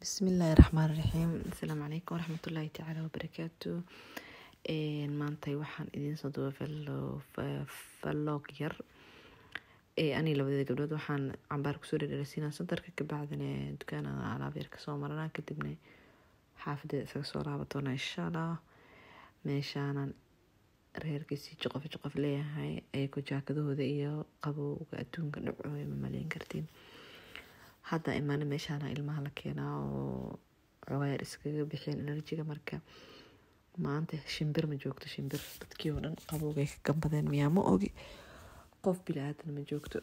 بسم الله الرحمن الرحيم. السلام عليكم ورحمة الله تعالى وبركاته. maantay waxaan idiin soo duubay vlog yar. Ani labada gabdhood waxaan cambaar kusoo dhadhalasiinaa santarka kabacdina dukaanada alaab yar kasoo maranaa kadibna xaafadeeda isaga soo laabatoona insha allah. meeshaanan reerkiisii joqof leeyahay ayagoo jaakadahooda iyo qabowga adduunka dhacooy ma malayn kartiin. hadda imaana meeshaana ilmaha la keenaa oo cagaar iskaga bixiyeen enerjiga. marka maanta shimbir ma joogto, shimbir dadkii oo dhan qabowgay ka gambadeen miyaa ma ogi. qof bilaadan ma joogto.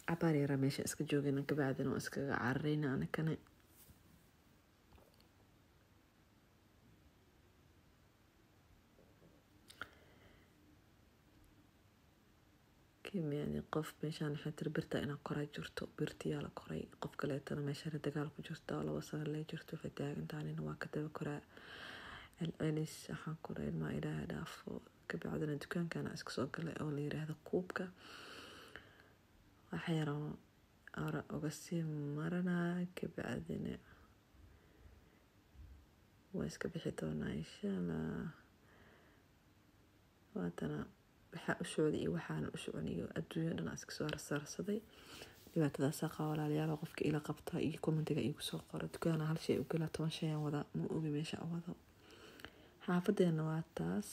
cabaar yara meesha iska joogayna kabacdina oo iskaga cararayna anakana. يعني qof meeshaan waxay tir birta inaa koray jirto, birtiyaa la koray. qof kaleetana meeshaan dagaal ku jirto oo laba sano leh jirto waxay taagantaanina waa ka daba koraa celcelis. waxaan koray ilmaa ilaaha dhaafo kabacdina dukaankana iska soo galay oo la yiraahdo kuubka. waxa yar ara uga sii maranaa kabacdina waa iska bixi doonaa insha allah. waatana waxaa u socday iyo waxaan u soconiyo adduunyo dhan iska soo harsaarsaday. dhibaatadaas qaba walaalayaal qofka ila qabta iyo commentiga igu soo qoro. dukaana hal shay u gala 10 shay aan wada ma ogi meesha wado. xaafadeena waa taas.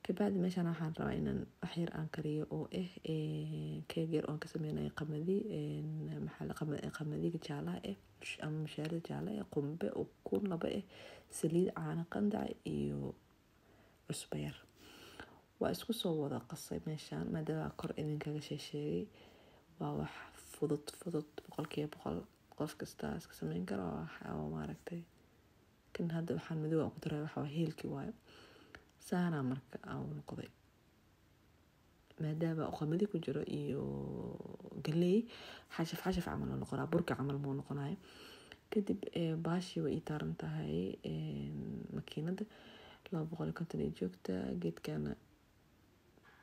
kabacdi meeshaan waxaan rabaa inaan wax yar aan kariyo oo keeg yar oo ka sameeyay qamadi qamadiga jaalaha ama mushaarada jaalaha qumbe oo kun laba saliid caano qandac iyo cusbo yar. waa isku soo wada qasay meeshaan maadaama kor idinkaga sheegay. waa wax fudud boqolkiiba boqol qof kasta iska sameyn karo oo maaragtay. kan hadda waxaan madow ku daray waxa heelkii waayo saana marka aan noqday maadaama qamadi ku jiro iyo galey xashaf camal oo noqonaa burka camal moo noqonayo. kadib baashi way taaran tahay makiinada 250 ay joogtaa. geedkana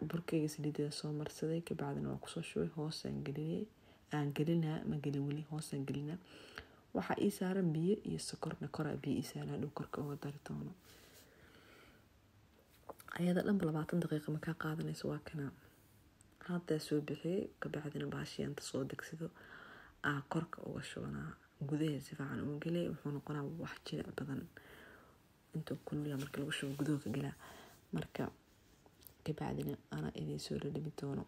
burkayga saliidada soo marsaday kabacdina waa kusoo shubay hoos aan gelinaa ma gelin weli hoos aan gelinaa. waxa ii saaran biyo iyo sokorna kora biyo ii saaran dhow korka uga dari doono. ayada dhan 20 daqiiqo ma ka qaadanayso. waa kana hadda soo bixiyay kabacdina baashiyaanta soo degsado korka uga shubanaa gudaha si fiican u galay. wuxuu noqonaa wax jilic badan inta kulliya marka lagu shubo gudaha ka galaa. marka kabacdina ana idin soo dhadhami doono.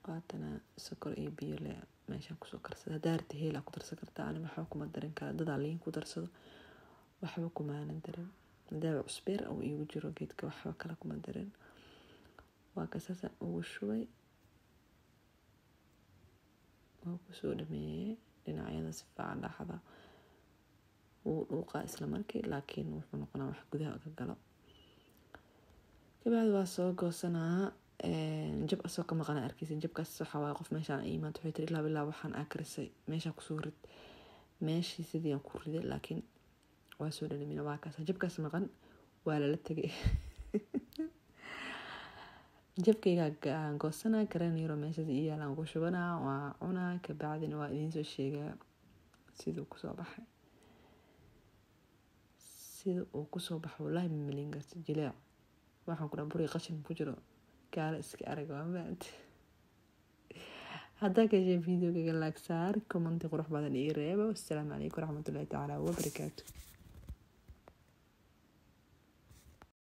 waatana sokor iyo biyo leh meeshaan kusoo karsada. daarta heela ku darsan kartaa. ani waxba kuma darin kara dadaa liin ku darsado waxba kumaanan darin. maadaama cusbeer oo iigu jiro geedka waxba kale kuma darin. waa kasaasa ugu shubay oo kusoo dhameeyay dhinacyada si fiican dhaxda wuu dhuuqa isla markii laakiin wuxuu noqonaa wax gudaha ka galo. kabacdi waa soo goosanaa jab asoo ka maqan arkaysa. jabkaas waxa waa qof meeshaan iimaad waxay tiri ilaa waxaan akarisay meesha ku soo rid meeshii sidii aan ku riday laakiin waa soo dhadhamina. waa kaas jabkaas maqan waa la tagay. jabkayga aan goosanaa kareen yaro meeshaas iyo yaalan ugu shubanaa waa cunaa kabacdina waa idiin soo sheegaa siduu ku soo baxay. sida uu ku soo baxo wallahi malin garta jileec. waxaan ku dhaburay qashin ku jiro kaala iska arag waa maad. hadda ka video ga like saar comment qurux badan ii reebo. assalaamu calaykum waraxmatullaahi tacaala wabarakaatuh.